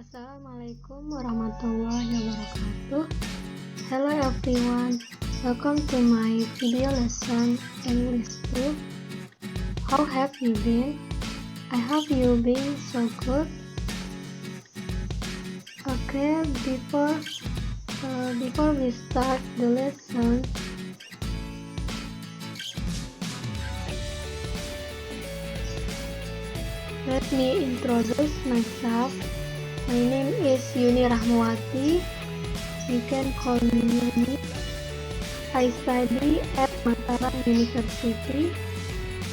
Assalamualaikum warahmatullahi wabarakatuh. Hello everyone, welcome to my video lesson English 2. How have you been? I hope you been so good. Okay, before we start the lesson, let me introduce myself. My name is Yuni Rahmawati. You can call me Yuni. I study at Mataram University.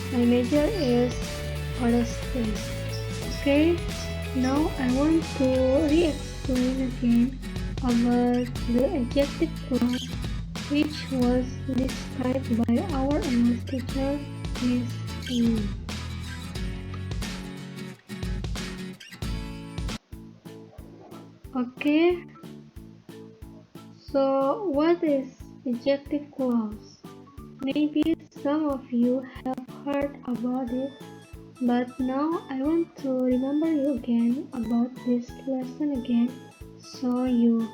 My major is forestry. Okay, now I want to re-explain again about the adjective clause which was described by our English teacher, Miss Yuni. Okay, so what is adjective clause? Maybe some of you have heard about it, but now I want to remember you again about this lesson again, so you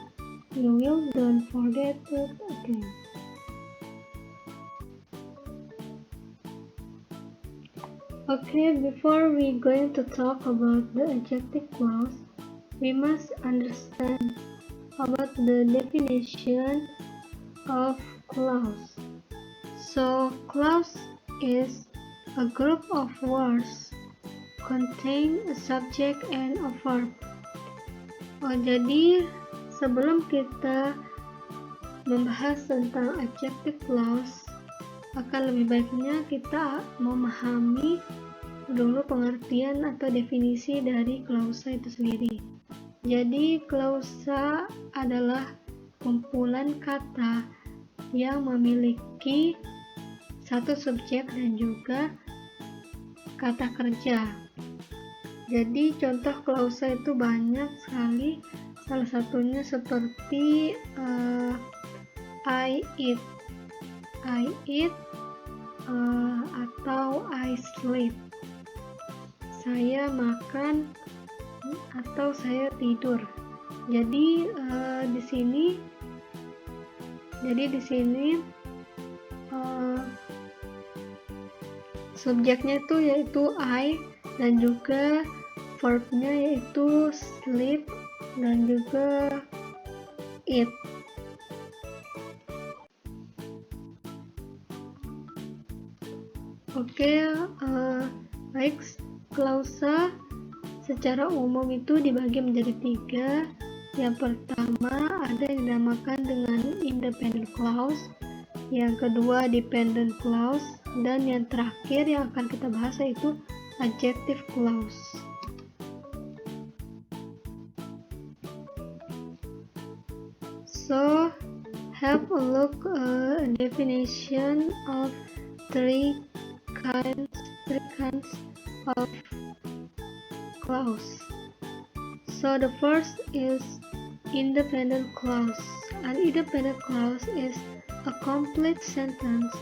will don't forget it again. Okay, before we going to talk about the adjective clause, we must understand about the definition of clause. So, clause is a group of words contain a subject and a verb. Jadi sebelum kita membahas tentang adjective clause, akan lebih baiknya kita memahami dulu pengertian atau definisi dari klausa itu sendiri. Jadi klausa adalah kumpulan kata yang memiliki satu subjek dan juga kata kerja. Jadi contoh klausa itu banyak sekali, salah satunya seperti I eat atau I sleep, saya makan atau saya tidur. Jadi di sini subjeknya itu yaitu I dan juga verbnya yaitu sleep dan juga eat. Oke, baik, klausa secara umum itu dibagi menjadi 3. Yang pertama ada yang dinamakan dengan independent clause, yang kedua dependent clause, dan yang terakhir yang akan kita bahas yaitu adjective clause. So, have a look a definition of three kinds of clause. So the first is independent clause. An independent clause is a complete sentence.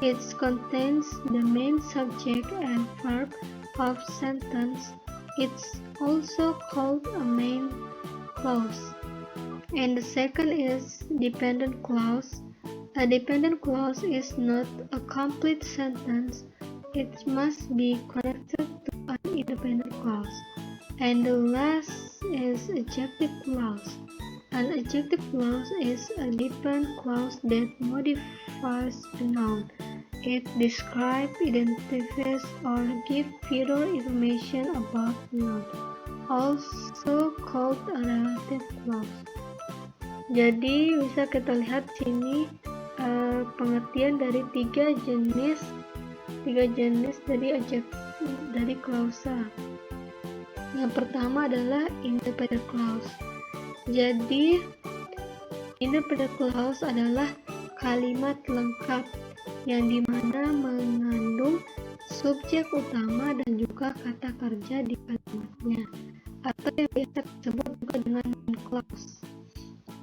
It contains the main subject and verb of sentence. It's also called a main clause. And the second is dependent clause. A dependent clause is not a complete sentence. It must be connected to an independent clause. And the last is adjective clause. An adjective clause is a dependent clause that modifies a noun. It describes, identifies, or gives further information about the noun, also called a relative clause. Jadi bisa kita lihat sini pengertian dari tiga jenis dari klausa. Yang pertama adalah independent clause. Jadi independent clause adalah kalimat lengkap yang dimana mengandung subjek utama dan juga kata kerja di kalimatnya, atau yang biasa disebut juga dengan main clause.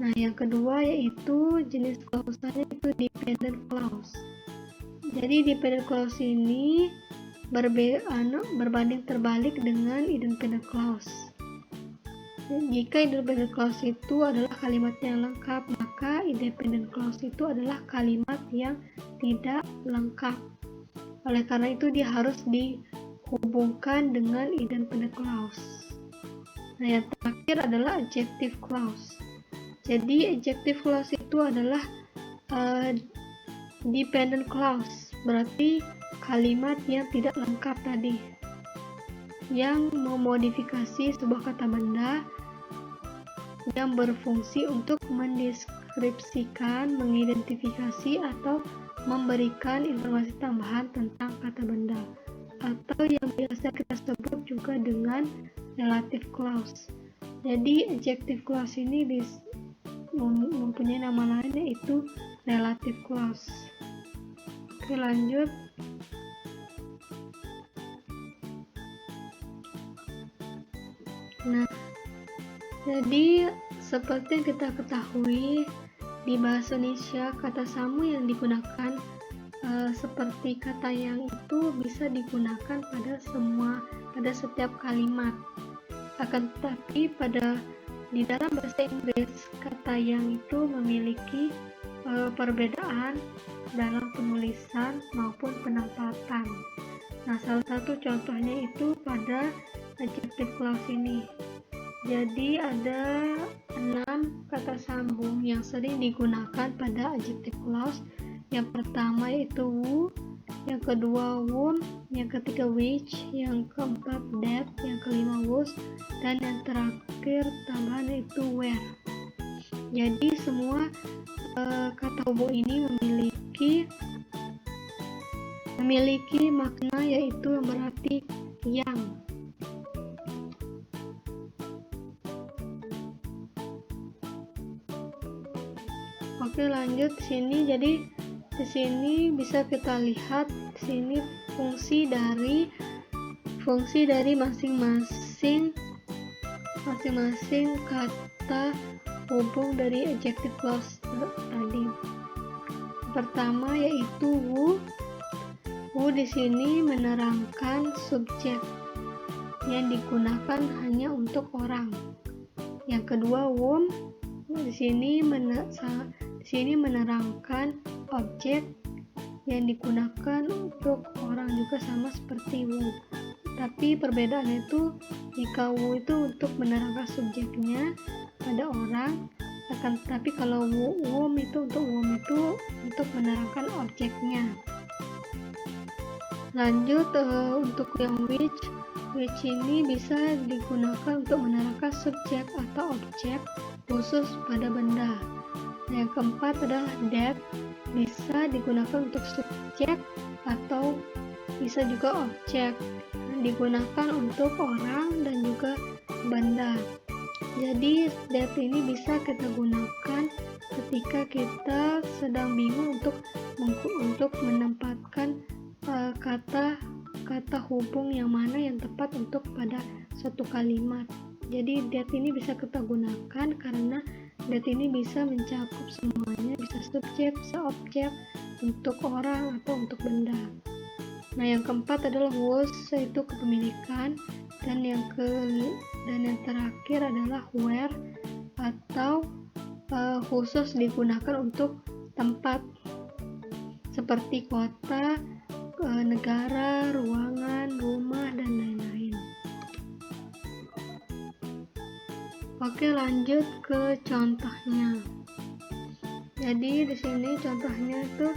Nah, yang kedua yaitu jenis klausanya itu dependent clause. Jadi dependent clause ini berbanding terbalik dengan independent clause. Jika independent clause itu adalah kalimat yang lengkap, maka independent clause itu adalah kalimat yang tidak lengkap. Oleh karena itu dia harus dihubungkan dengan independent clause. Nah, yang terakhir adalah adjective clause. Jadi adjective clause itu adalah dependent clause, berarti kalimat yang tidak lengkap tadi, yang memodifikasi sebuah kata benda yang berfungsi untuk mendeskripsikan, mengidentifikasi, atau memberikan informasi tambahan tentang kata benda, atau yang biasa kita sebut juga dengan relative clause. Jadi adjective clause ini mempunyai nama lain, yaitu relative clause. Oke, lanjut. Nah, jadi seperti yang kita ketahui, di bahasa Indonesia kata samu yang digunakan seperti kata yang itu bisa digunakan pada setiap kalimat. Akan tetapi di dalam bahasa Inggris, kata yang itu memiliki perbedaan dalam penulisan maupun penempatan. Nah, salah satu contohnya itu pada adjective clause ini. Jadi ada 6 kata sambung yang sering digunakan pada adjective clause. Yang pertama yaitu who, yang kedua whom, yang ketiga which, yang keempat that, yang kelima whose, dan yang terakhir tambahan yaitu where. Jadi semua kata hubung ini memiliki makna, yaitu yang berarti yang. Oke, lanjut sini. Jadi di sini bisa kita lihat di sini fungsi dari masing-masing kata hubung dari adjective clause tadi. Pertama yaitu who. Who di sini menerangkan subjek yang digunakan hanya untuk orang. Yang kedua whom di sini menerangkan objek yang digunakan untuk orang juga sama seperti who. Tapi perbedaannya itu, jika who itu untuk menerangkan subjeknya pada orang, akan tetapi kalau whom itu untuk menerangkan objeknya. Lanjut untuk yang which ini bisa digunakan untuk menerangkan subjek atau objek khusus pada benda. Yang keempat adalah that, bisa digunakan untuk subjek atau bisa juga objek, digunakan untuk orang dan juga benda. Jadi that ini bisa kita gunakan ketika kita sedang bingung untuk menempatkan kata hubung yang mana yang tepat untuk pada suatu kalimat. Jadi that ini bisa kita gunakan karena that ini bisa mencakup semuanya, bisa subjek, bisa objek, untuk orang atau untuk benda. Nah, yang keempat adalah whose, yaitu kepemilikan, dan yang terakhir adalah where, atau khusus digunakan untuk tempat seperti kota, negara, ruangan, rumah, dan lain-lain. Oke, lanjut ke contohnya. Jadi di sini contohnya itu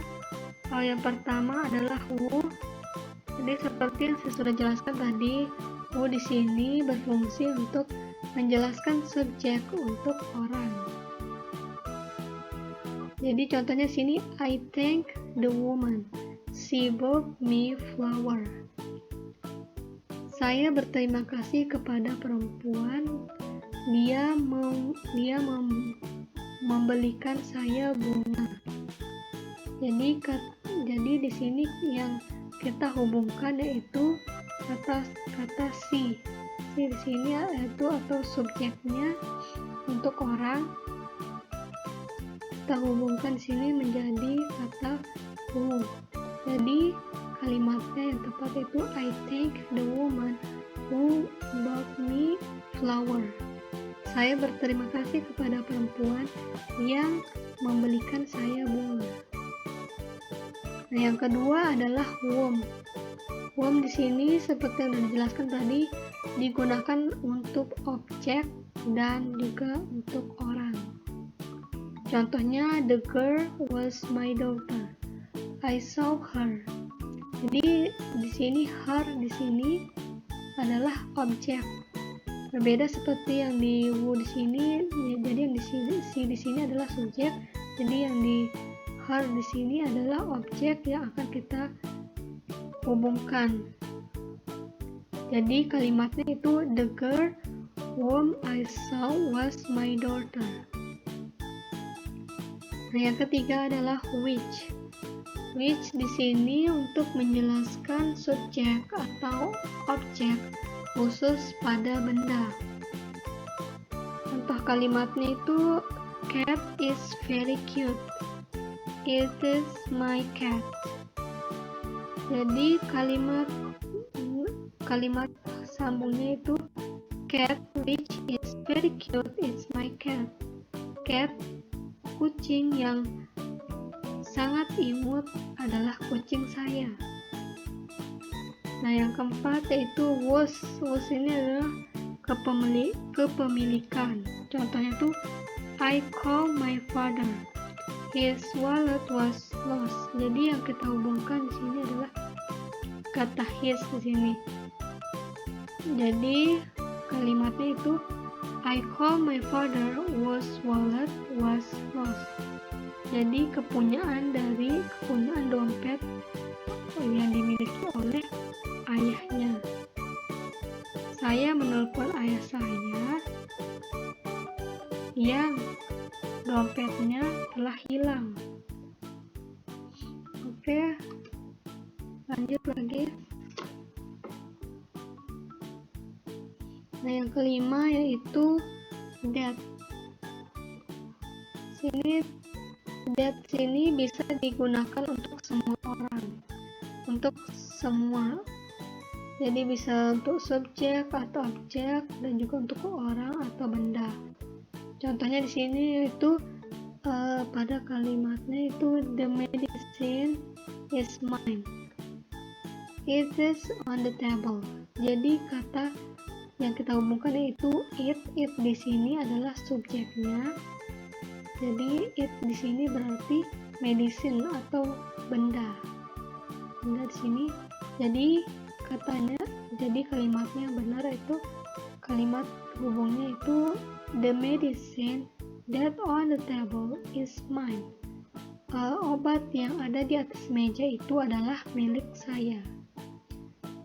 yang pertama adalah who. Jadi seperti yang saya sudah jelaskan tadi, who di sini berfungsi untuk menjelaskan subjek untuk orang. Jadi contohnya sini, I thank the woman, she bought me flower. Saya berterima kasih kepada perempuan, dia membelikan saya bunga. Jadi di sini yang kita hubungkan yaitu kata she. Di sini yaitu atau subjeknya untuk orang. Kita hubungkan sini menjadi kata who. Jadi kalimatnya yang tepat itu I thank the woman who bought me flower. Saya berterima kasih kepada perempuan yang membelikan saya bunga. Nah, yang kedua adalah whom. Whom di sini seperti yang sudah dijelaskan tadi digunakan untuk objek dan juga untuk orang. Contohnya, the girl was my daughter. I saw her. Jadi di sini her di sini adalah objek. Berbeda seperti yang di who di sini. Jadi yang di sini adalah subjek. Jadi yang di her di sini adalah objek yang akan kita hubungkan. Jadi kalimatnya itu the girl whom I saw was my daughter. Nah, yang ketiga adalah which. Which di sini untuk menjelaskan subjek atau objek khusus pada benda. Contoh kalimatnya itu cat is very cute. It is my cat. Jadi kalimat sambungnya itu cat which is very cute is my cat. Cat, kucing yang sangat imut adalah kucing saya. Nah, yang keempat yaitu was. Was ini adalah kepemilikan. Contohnya itu I call my father. His wallet was lost. Jadi yang kita hubungkan di sini adalah kata his di sini. Jadi kalimatnya itu I call my father whose wallet was lost. Jadi kepunyaan dompet yang dimiliki oleh ayahnya. Saya menelpon ayah saya yang dompetnya telah hilang. Oke, lanjut lagi. Nah, yang kelima yaitu that. Sini bisa digunakan untuk semua orang, untuk semua. Jadi bisa untuk subjek atau objek dan juga untuk orang atau benda. Contohnya di sini yaitu pada kalimatnya itu the medicine is mine. It is on the table. Jadi kata yang kita hubungkan yaitu it. It di sini adalah subjeknya. Jadi it di sini berarti medicine atau benda. Benda di sini. Jadi kalimatnya yang benar itu kalimat hubungnya itu the medicine that on the table is mine. Obat yang ada di atas meja itu adalah milik saya.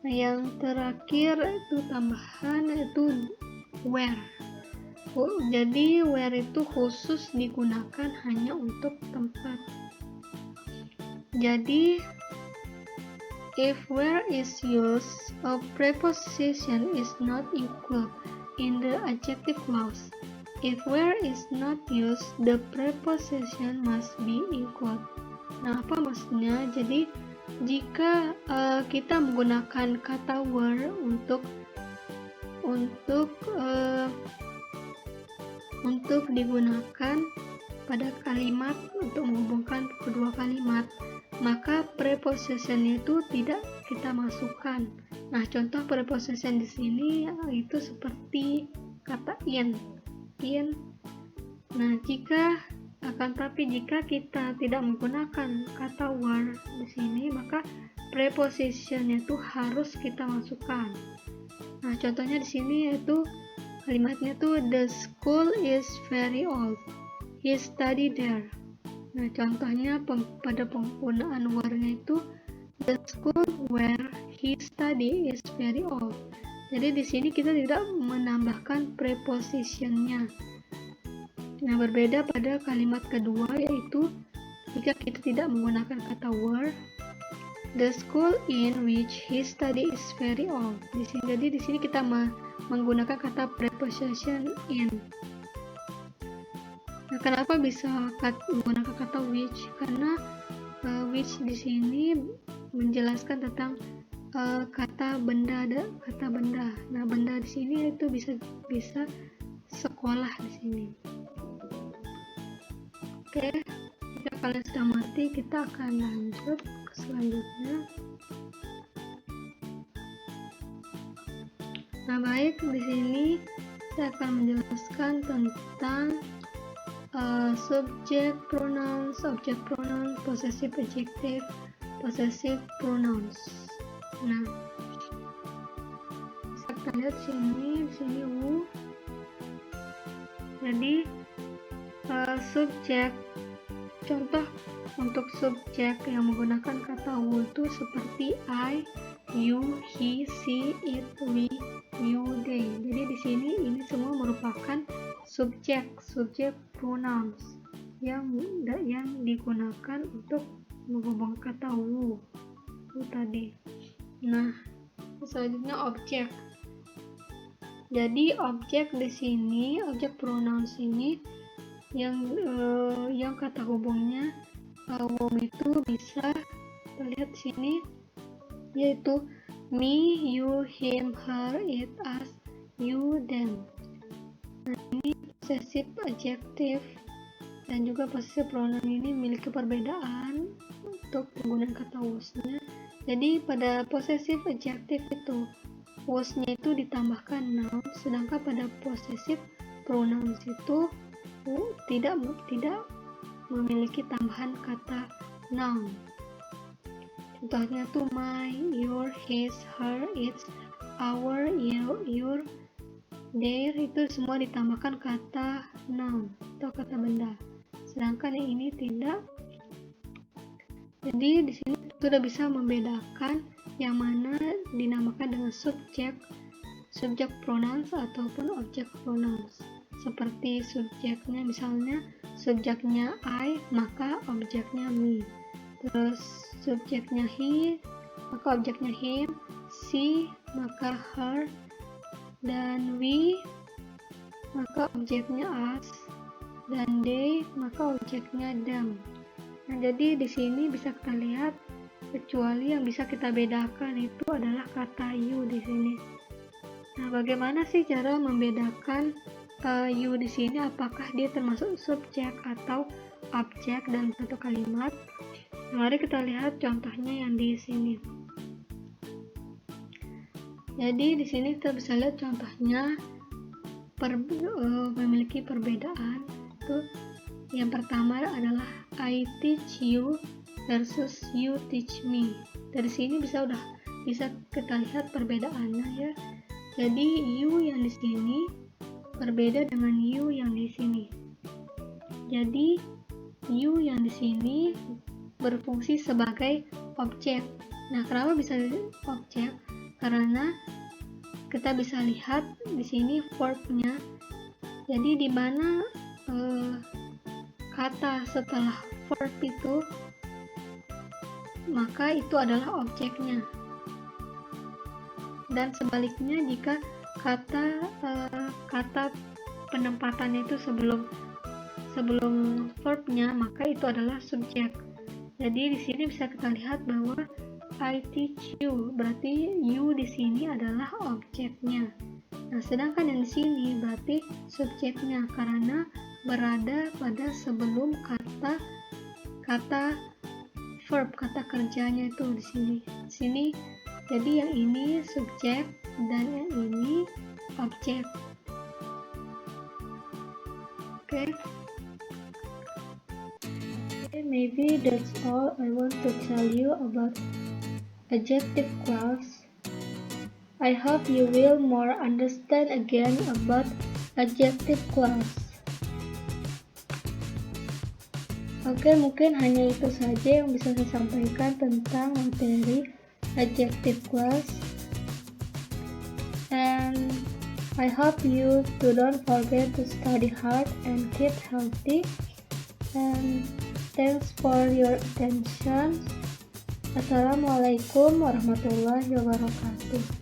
Nah, yang terakhir itu tambahan itu where. Jadi where itu khusus digunakan hanya untuk tempat. Jadi if where is used, a preposition is not included in the adjective clause. If where is not used, the preposition must be included. Nah, apa maksudnya? Jadi jika kita menggunakan kata where untuk digunakan pada kalimat untuk menghubungkan kedua kalimat, maka preposition itu tidak kita masukkan. Nah, contoh preposition di sini itu seperti kata in. Nah, jika kita tidak menggunakan kata were di sini, maka preposition itu harus kita masukkan. Nah, contohnya di sini yaitu kalimatnya tuh the school is very old. He studied there. Nah, contohnya pada penggunaan were-nya itu the school where he studied is very old. Jadi di sini kita tidak menambahkan prepositionnya. Nah, berbeda pada kalimat kedua yaitu jika kita tidak menggunakan kata were, the school in which he studied is very old. Jadi di sini kita menggunakan kata preposition in. Nah, kenapa bisa menggunakan kata which? Karena which di sini menjelaskan tentang kata benda. Nah, benda di sini itu bisa sekolah di sini. Oke, jika kalian sudah mengerti, kita akan lanjut ke selanjutnya. Nah, baik, di sini saya akan menjelaskan tentang subject pronouns, object pronouns, possessive adjective, possessive pronouns. Nah, bisa kita lihat di sini who. Jadi subjek, contoh untuk subjek yang menggunakan kata who itu seperti I, you, he, she, it, we, you, they. Jadi di sini ini semua merupakan subjek pronouns yang digunakan untuk menghubungkan kata who itu tadi. Nah, selanjutnya objek. Jadi objek di sini, objek pronouns ini yang kata hubungnya whom itu bisa terlihat di sini, yaitu me, you, him, her, it, us, you, them. Nah, ini possessive adjective dan juga possessive pronoun ini memiliki perbedaan untuk penggunaan kata was-nya. Jadi pada possessive adjective itu was-nya itu ditambahkan noun, sedangkan pada possessive pronouns itu tidak memiliki tambahan kata noun. Contohnya tuh my, your, his, her, its, our, your, their, itu semua ditambahkan kata noun atau kata benda. Sedangkan yang ini tidak. Jadi di sini sudah bisa membedakan yang mana dinamakan dengan subjek pronouns ataupun object pronouns. Seperti subjeknya, misalnya subjeknya I, maka objeknya me. Terus subjeknya he, maka objeknya him, she, maka her, dan we, maka objeknya us, dan they, maka objeknya them. Nah, jadi di sini bisa kita lihat, kecuali yang bisa kita bedakan itu adalah kata you di sini. Nah, bagaimana sih cara membedakan you di sini? Apakah dia termasuk subjek atau objek dalam satu kalimat? Mari kita lihat contohnya yang di sini. Jadi di sini kita bisa lihat contohnya memiliki perbedaan. Itu yang pertama adalah I teach you versus you teach me. Dari sini bisa kita lihat perbedaannya ya. Jadi you yang di sini berbeda dengan you yang di sini. Jadi you yang di sini berfungsi sebagai objek. Nah, kenapa bisa objek? Karena kita bisa lihat di sini verb-nya. Jadi di mana kata setelah verb itu, maka itu adalah objeknya. Dan sebaliknya jika kata penempatannya itu sebelum verb-nya, maka itu adalah subjek. Jadi di sini bisa kita lihat bahwa I teach you, berarti you di sini adalah objeknya. Nah, sedangkan yang di sini berarti subjeknya karena berada pada sebelum kata verb, kata kerjanya itu di sini. Sini jadi yang ini subjek dan yang ini objek. Oke. Maybe that's all I want to tell you about adjective clause. I hope you will more understand again about adjective clause. Oke, mungkin hanya itu saja yang bisa saya sampaikan tentang materi adjective clause. And I hope you don't forget to study hard and keep healthy. And thanks for your attention. Assalamualaikum warahmatullahi wabarakatuh.